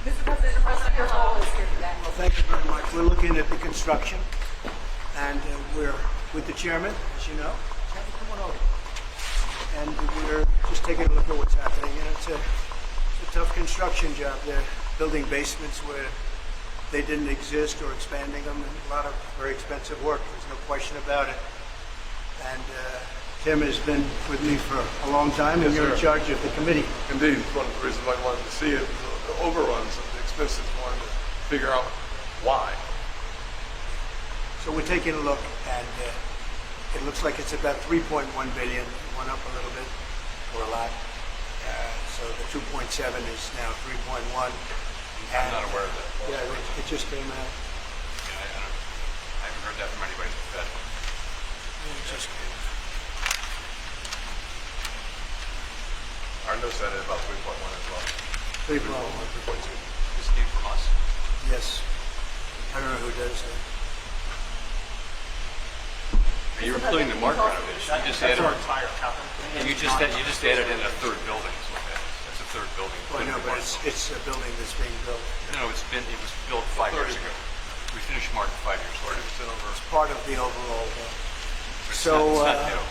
Mr. President, the rest of your role is here today. Well, thank you very much. We're looking at the construction, and we're with the chairman, as you know. Chairman, come on over. And we're just taking a look at what's happening. And it's a tough construction job. They're building basements where they didn't exist or expanding them, and a lot of very expensive work. There's no question about it. And Tim has been with me for a long time, and Yes, you're in sir. charge of the committee. Indeed, one of the reasons I wanted to see it is the overruns and the expenses. Wanted to figure out why. So we're taking a look, and it looks like it's about 3.1 billion. It went up a little bit, or a lot. So the 2.7 is now 3.1. I'm not aware of that. Yeah, it just came out. I haven't heard that from anybody at the Fed. It just came out. Our notes said it about 3.1 as well. 3.1. 3.2. This came from us. Yes. I don't know who does that. You're including the market renovation. You just added. entire capital. You just added in a third building. Is what that is. That's a third building. Well, no, but it's a building that's being built. No, it was built 5 years ago. We finished Martin 5 years ago. It's part of the overall. It's So, not new.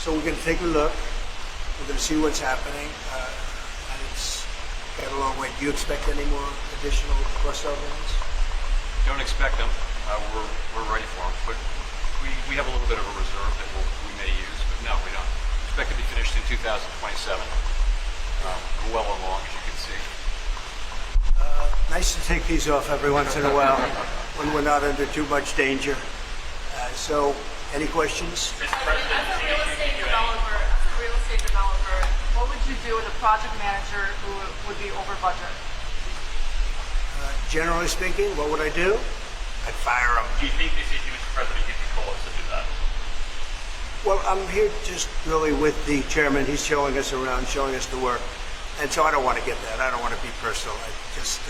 So we're going to take a look. We're going to see what's happening. And it's got a long way. Do you expect any more additional cost overruns? Don't expect them. We're ready for them, but we have a little bit of a reserve that we may use, but no, we don't. Expect to be finished in 2027. We're well along, as you can see. Nice to take these off every once in a while when we're not under too much danger. So, any questions? As a real estate developer, what would you do with a project manager who would be over budget? Generally speaking, what would I do? I'd fire them. Do you think this issue, Mr. President, gives you cause to do that? Well, I'm here just really with the chairman. He's showing us around, showing us the work. And so I don't want to get that. I don't want to be personal. I just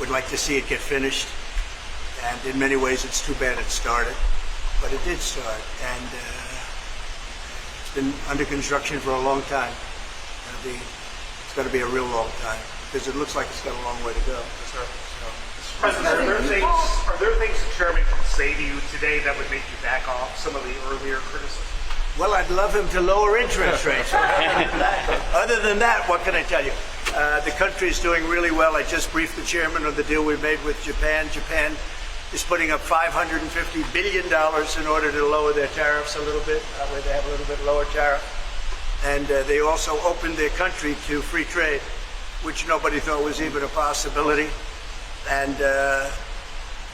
would like to see it get finished. And in many ways, it's too bad it started. But it did start. And it's been under construction for a long time. It's going to be a real long time. Because it looks like it's got a long way to go. Yes, sir. President, are there things the chairman can say to you today that would make you back off some of the earlier criticism? Well, I'd love him to lower interest rates. Other than that, what can I tell you? The country is doing really well. I just briefed the chairman on the deal we made with Japan. Japan is putting up $550 billion in order to lower their tariffs a little bit. That way they have a little bit lower tariff. And they also opened their country to free trade, which nobody thought was even a possibility. And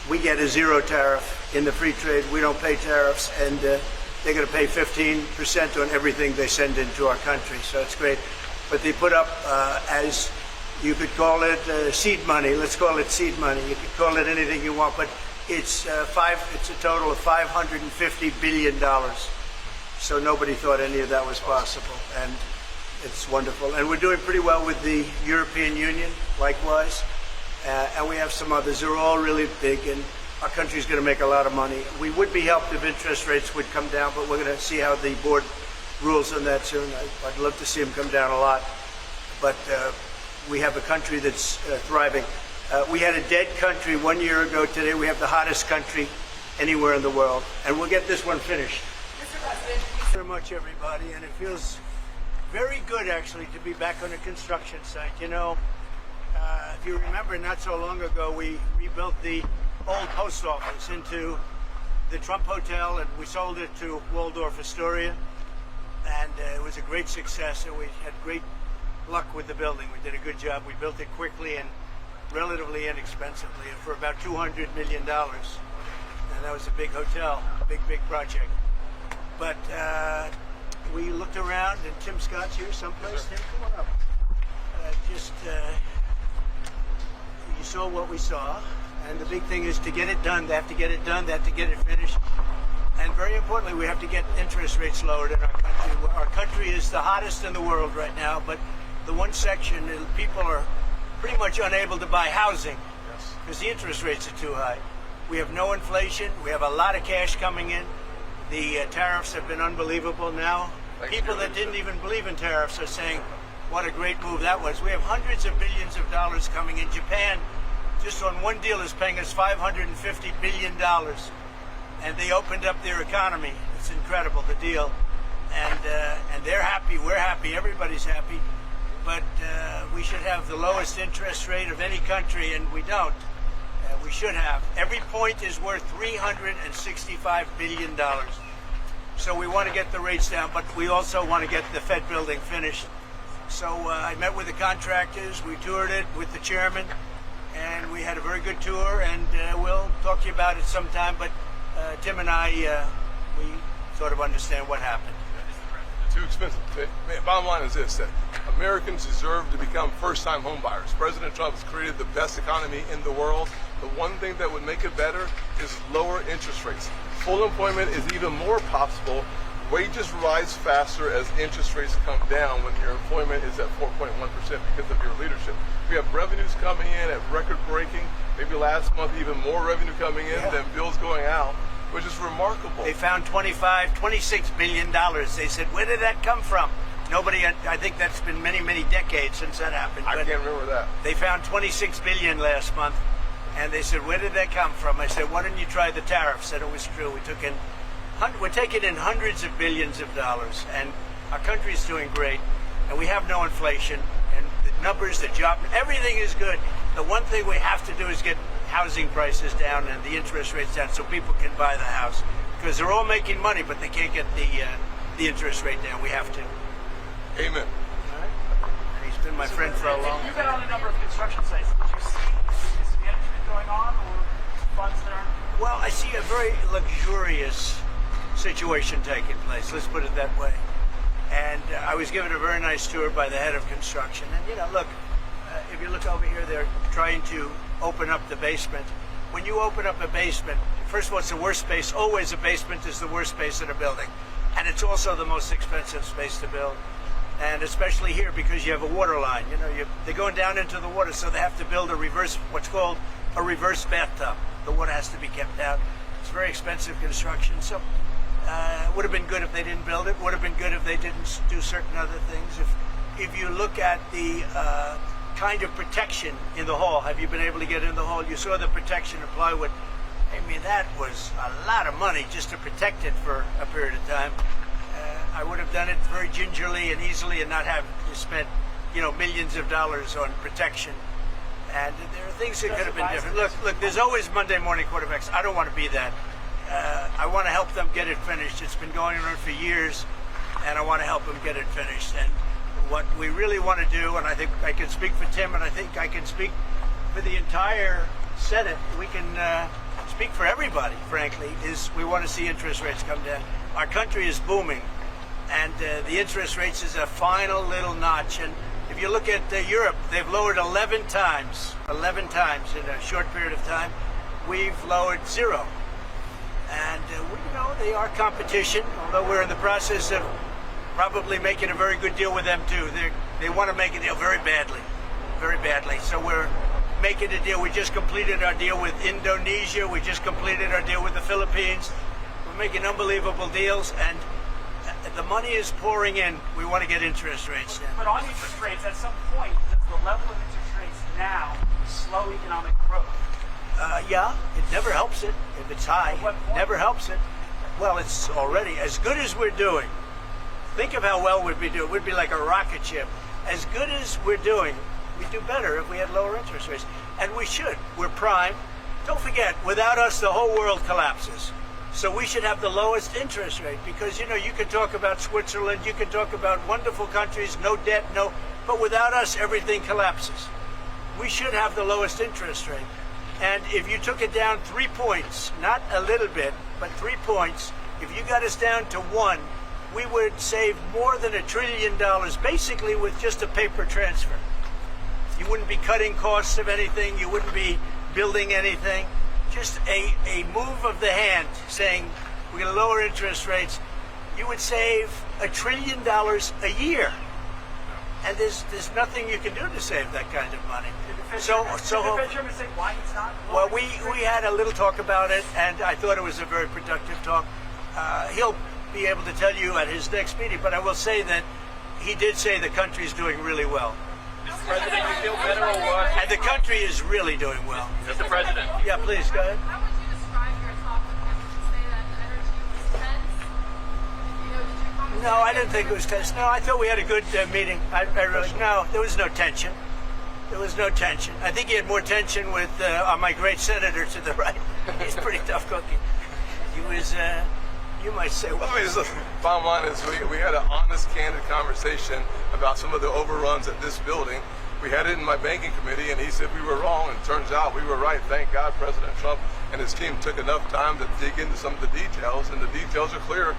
we get a zero tariff in the free trade. We don't pay tariffs, and they're going to pay 15% on everything they send into our country. So it's great. But they put up, as you could call it, seed money. Let's call it seed money. You could call it anything you want, but it's a total of $550 billion. So nobody thought any of that was possible, and it's wonderful. And we're doing pretty well with the European Union, likewise. And we have some others. They're all really big, and our country's going to make a lot of money. We would be helped if interest rates would come down, but we're going to see how the board rules on that soon. I'd love to see them come down a lot. But we have a country that's thriving. We had a dead country 1 year ago. Today we have the hottest country anywhere in the world. And we'll get this one finished. Mr. President, Thank you very much, everybody. And it feels very good, actually, to be back on a construction site. You know, if you remember, not so long ago, we rebuilt the old post office into the Trump Hotel, and we sold it to Waldorf Astoria. And it was a great success, and we had great luck with the building. We did a good job. We built it quickly and relatively inexpensively for about $200 million. And that was a big hotel, a big project. But we looked around, and Tim Scott's here someplace. Tim, come on up. You saw what we saw, and the big thing is to get it done. They have to get it done. They have to get it finished. And very importantly, we have to get interest rates lowered in our country. Our country is the hottest in the world right now, but the one section, people are pretty much unable to buy housing because the interest rates are too high. We have no inflation. We have a lot of cash coming in. The tariffs have been unbelievable now. People that didn't even believe in tariffs are saying, What a great move that was. We have hundreds of billions of dollars coming in. Japan, just on one deal, is paying us $550 billion. And they opened up their economy. It's incredible, the deal. And they're happy, we're happy, everybody's happy. But we should have the lowest interest rate of any country, and we don't. We should have. Every point is worth $365 billion. So we want to get the rates down, but we also want to get the Fed building finished. So I met with the contractors, we toured it with the chairman, and we had a very good tour, and we'll talk to you about it sometime, but Tim and I, we sort of understand what happened. Too expensive. Bottom line is this, that Americans deserve to become first-time home buyers. President Trump has created the best economy in the world. The one thing that would make it better is lower interest rates. Full employment is even more possible. Wages rise faster as interest rates come down when your employment is at 4.1% because of your leadership. We have revenues coming in at record-breaking. Maybe last month even more revenue coming in than bills going out, which is remarkable. They found $26 billion. They said, where did that come from? Nobody, I think that's been many, many decades since that happened. I can't remember that. They found $26 billion last month, and they said, where did that come from? I said, why didn't you try the tariffs? And it was true. We're taking in hundreds of billions of dollars, and our country's doing great, and we have no inflation, and the numbers, the job, everything is good. The one thing we have to do is get housing prices down and the interest rates down so people can buy the house, because they're all making money, but they can't get the interest rate down. We have to. Amen. All right. And he's been my friend for a long You've time. been on a number of construction sites. Did you see mismanagement going on or funds that aren't? Well, I see a very luxurious situation taking place. Let's put it that way. And I was given a very nice tour by the head of construction. And look, if you look over here, they're trying to open up the basement. When you open up a basement, first of all, it's the worst space. Always a basement is the worst space in a building. And it's also the most expensive space to build. And especially here because you have a water line. They're going down into the water, so they have to build what's called a reverse bathtub. The water has to be kept out. It's very expensive construction. So it would have been good if they didn't build it. Would have been good if they didn't do certain other things. If you look at the kind of protection in the hall, have you been able to get in the hall? You saw the protection of plywood. I mean, that was a lot of money just to protect it for a period of time. I would have done it very gingerly and easily and not have spent, millions of dollars on protection. And there are things that could have been different. Look, there's always Monday morning quarterbacks. I don't want to be that. I want to help them get it finished. It's been going on for years, and I want to help them get it finished. And what we really want to do, and I think I can speak for Tim, and I think I can speak for the entire Senate, we can speak for everybody, frankly, is we want to see interest rates come down. Our country is booming, and the interest rates is a final little notch. And if you look at Europe, they've lowered 11 times in a short period of time. We've lowered 0. And, they are competition, although we're in the process of probably making a very good deal with them, too. They want to make a deal very badly. So we're making a deal. We just completed our deal with Indonesia. We just completed our deal with the Philippines. We're making unbelievable deals, and the money is pouring in. We want to get interest rates down. But on interest rates, at some point, does the level of interest rates now slow economic growth? Yeah, it never helps it if it's high. At what point? Never helps it. Well, it's already as good as we're doing. Think of how well we'd be doing. We'd be like a rocket ship. As good as we're doing, we'd do better if we had lower interest rates. And we should. We're prime. Don't forget, without us, the whole world collapses. So we should have the lowest interest rate because, you can talk about Switzerland, you can talk about wonderful countries, no debt, but without us, everything collapses. We should have the lowest interest rate. And if you took it down 3 points, not a little bit, but 3 points, if you got us down to 1, we would save more than $1 trillion basically with just a paper transfer. You wouldn't be cutting costs of anything. You wouldn't be building anything. Just a move of the hand saying we're going to lower interest rates. You would save $1 trillion a year. And there's nothing you can do to save that kind of money. Did the Fed chairman say why he's not? Well, we had a little talk about it, and I thought it was a very productive talk. He'll be able to tell you at his next meeting, but I will say that he did say the country's doing really well. Mr. President, you feel better or worse? And the country is really doing well. Mr. President. Yeah, please, go ahead. How would you describe your talk with him? Would you say that the energy was tense? You know, did you comment? No, I didn't think it was tense. No, I thought we had a good meeting. I really, no, there was no tension. There was no tension. I think he had more tension with my great senator to the right. He's pretty tough cookie. He was, you might say, well, I mean, listen, bottom line is we had an honest, candid conversation about some of the overruns at this building. We had it in my banking committee, and he said we were wrong, and it turns out we were right. Thank God President Trump and his team took enough time to dig into some of the details, and the details are clear.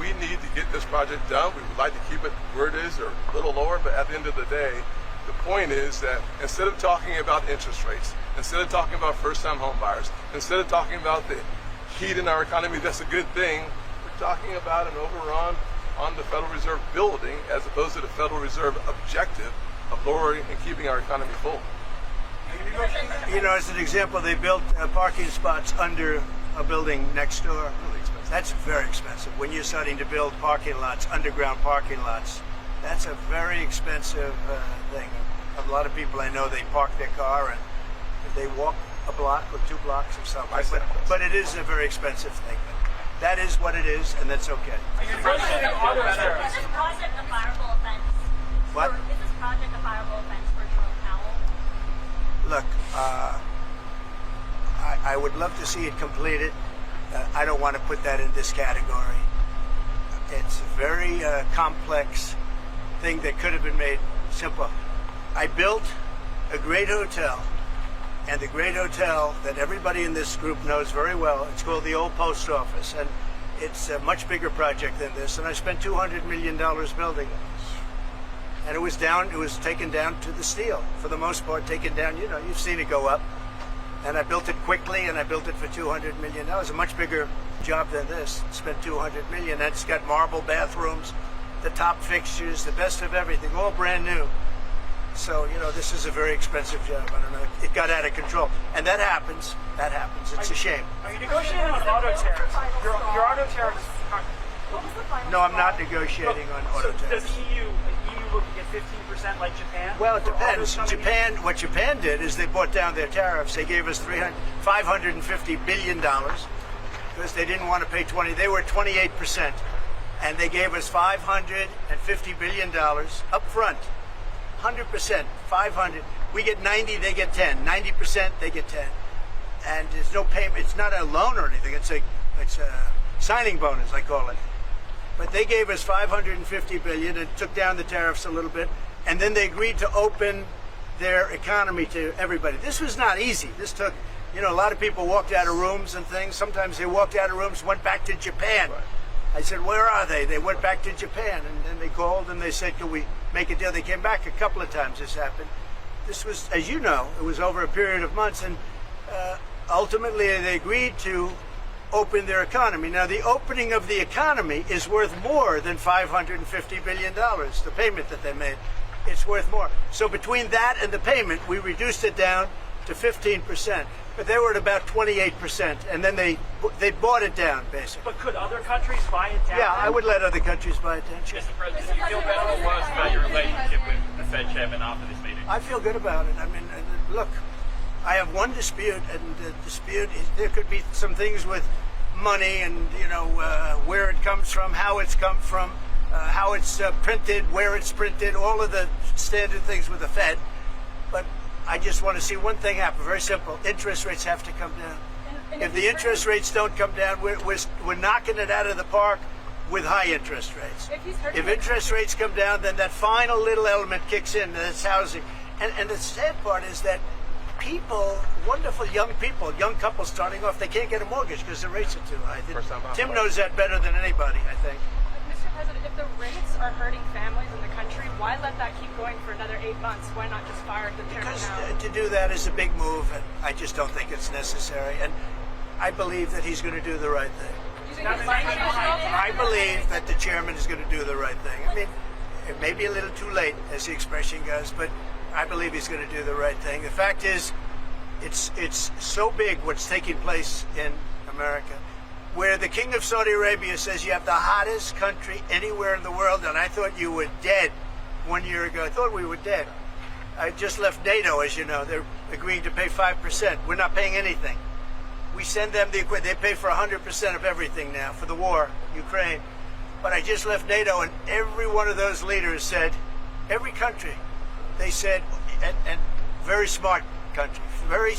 We need to get this project done. We would like to keep it where it is or a little lower, but at the end of the day, the point is that instead of talking about interest rates, instead of talking about first-time home buyers, instead of talking about the heat in our economy, that's a good thing. We're talking about an overrun on the Federal Reserve building as opposed to the Federal Reserve objective of lowering and keeping our economy full. you know, as an example, they built parking spots under a building next door. Really expensive. That's very expensive. When you're starting to build parking lots, underground parking lots, that's a very expensive thing. A lot of people I know, they park their car and they walk a block or 2 blocks or something. But it is a very expensive thing. But that is what it is, and that's okay. Mr. President, you feel better? Is this project a fireable offense? What? Is this project a fireable offense for Jerome Powell? Look, I would love to see it completed. I don't want to put that in this category. It's a very complex thing that could have been made simple. I built a great hotel, and the great hotel that everybody in this group knows very well, it's called the Old Post Office, and it's a much bigger project than this, and I spent $200 million building it. And it was taken down to the steel, for the most part, taken down, you know, you've seen it go up. And I built it quickly, and I built it for $200 million. That was a much bigger job than this. Spent $200 million. It's got marble bathrooms, the top fixtures, the best of everything, all brand new. So, you know, this is a very expensive job. I don't know. It got out of control. And that happens. That happens. It's a shame. Are you negotiating on auto tariffs? Your auto tariffs. What was the final No, I'm not straw? negotiating on auto So tariffs. does EU looking at 15% like Japan? Well, it For autos depends. coming in? What Japan did is they brought down their tariffs. They gave us $550 billion because they didn't want to pay 20. They were 28%, and they gave us $550 billion up front. 100%, 500. We get 90, they get 10. 90%, they get 10. And there's no payment. It's not a loan or anything. It's a signing bonus, I call it. But they gave us $550 billion and took down the tariffs a little bit, and then they agreed to open their economy to everybody. This was not easy. This took, you know, a lot of people walked out of rooms and things. Sometimes they walked out of rooms, went back to Japan. Right. I said, where are they? They went back to Japan, and then they called and they said, can we make a deal? They came back a couple of times. This happened. This was, as you know, it was over a period of months, and ultimately they agreed to open their economy. Now, the opening of the economy is worth more than $550 billion, the payment that they made. It's worth more. So between that and the payment, we reduced it down to 15%. But they were at about 28%, and then they bought it down, basically. But could other countries buy it down? Yeah, I would let other countries buy it down. Sure. Mr. President, you feel better or worse about your relationship with the Fed chairman after this meeting? I feel good about it. I mean, look, I have one dispute, and the dispute is there could be some things with money and, you know, where it comes from, how it's come from, how it's printed, where it's printed, all of the standard things with the Fed. But I just want to see one thing happen. Very simple. Interest rates have to come down. And If the interest rates don't come down, we're knocking it out of the park with high interest rates. If he's hurting If interest rates come down, then that final little element kicks in, that's housing. And the sad part is that people, wonderful young people, young couples starting off, they can't get a mortgage because the rates are too high. First-time home Tim buyers. knows that better than anybody, I think. Mr. President, if the rates are hurting families in the country, why let that keep going for another 8 months? Why not just fire the chairman Because now? to do that is a big move, and I just don't think it's necessary. And I believe that he's going to do the right thing. Do you think it's sanctions? I believe that the chairman is going to do the right thing. I mean, it may be a little too late, as the expression goes, but I believe he's going to do the right thing. The fact is, it's so big what's taking place in America. where the King of Saudi Arabia says you have the hottest country anywhere in the world, and I thought you were dead 1 year ago. I thought we were dead. I just left NATO, as you know. They're agreeing to pay 5%. We're not paying anything. We send them the equipment. They pay for 100% of everything now for the war, Ukraine. But I just left NATO, and every one of those leaders said, every country, they said, and very smart countries, very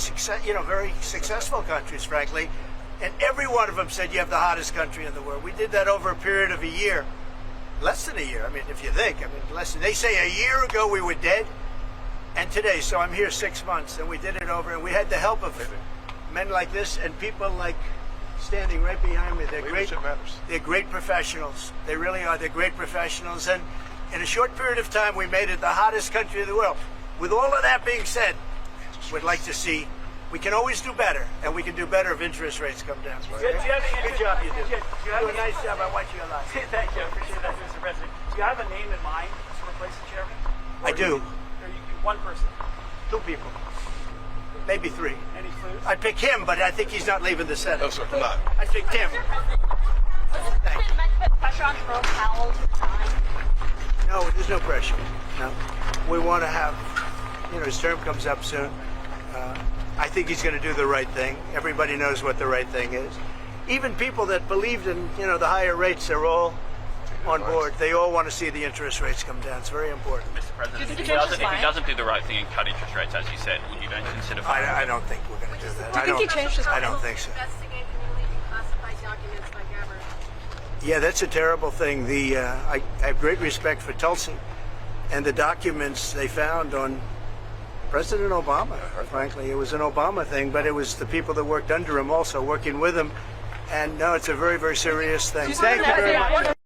successful countries, frankly, and every one of them said you have the hottest country in the world. We did that over a period of a year, less than a year. I mean, if you think, less than. They say a year ago we were dead, and today. So I'm here 6 months, and we did it over, and we had the help of men like this and people like standing right behind me. They're great. Leadership matters. They're great professionals. They really are. They're great professionals, and in a short period of time, we made it the hottest country in the world. With all of that being said, we'd like to see. We can always do better, and we can do better if interest rates come down. Do you have any- Good job, you do. Do you have Do a any- nice job. I watch you a lot. Thank you. I appreciate that, Mr. President. Do you have a name in mind to replace the chairman? I do. Or you one person? 2 people, maybe 3. Any clues? I'd pick him, but I think he's not leaving the Senate. No, sir, I'm not. I picked him. Thank you. Meant to put pressure on Jerome Powell to resign. No, there's no pressure. No, we want to have. His term comes up soon. I think he's going to do the right thing. Everybody knows what the right thing is. Even people that believed in the higher rates, they're all on board. They all want to see the interest rates come down. It's very important. Mr. President, Do you if think he he changed his doesn't do the right thing and cut interest rates, as you said, would you then consider firing I him? don't think we're going to do that. Do you think he changed his I mind? don't think so. Investigate the newly declassified documents by Gabbard. Yeah, that's a terrible thing. I have great respect for Tulsi and the documents they found on President Obama. Frankly, it was an Obama thing, but it was the people that worked under him also working with him. And no, it's a very, very serious thing. Thank you very much.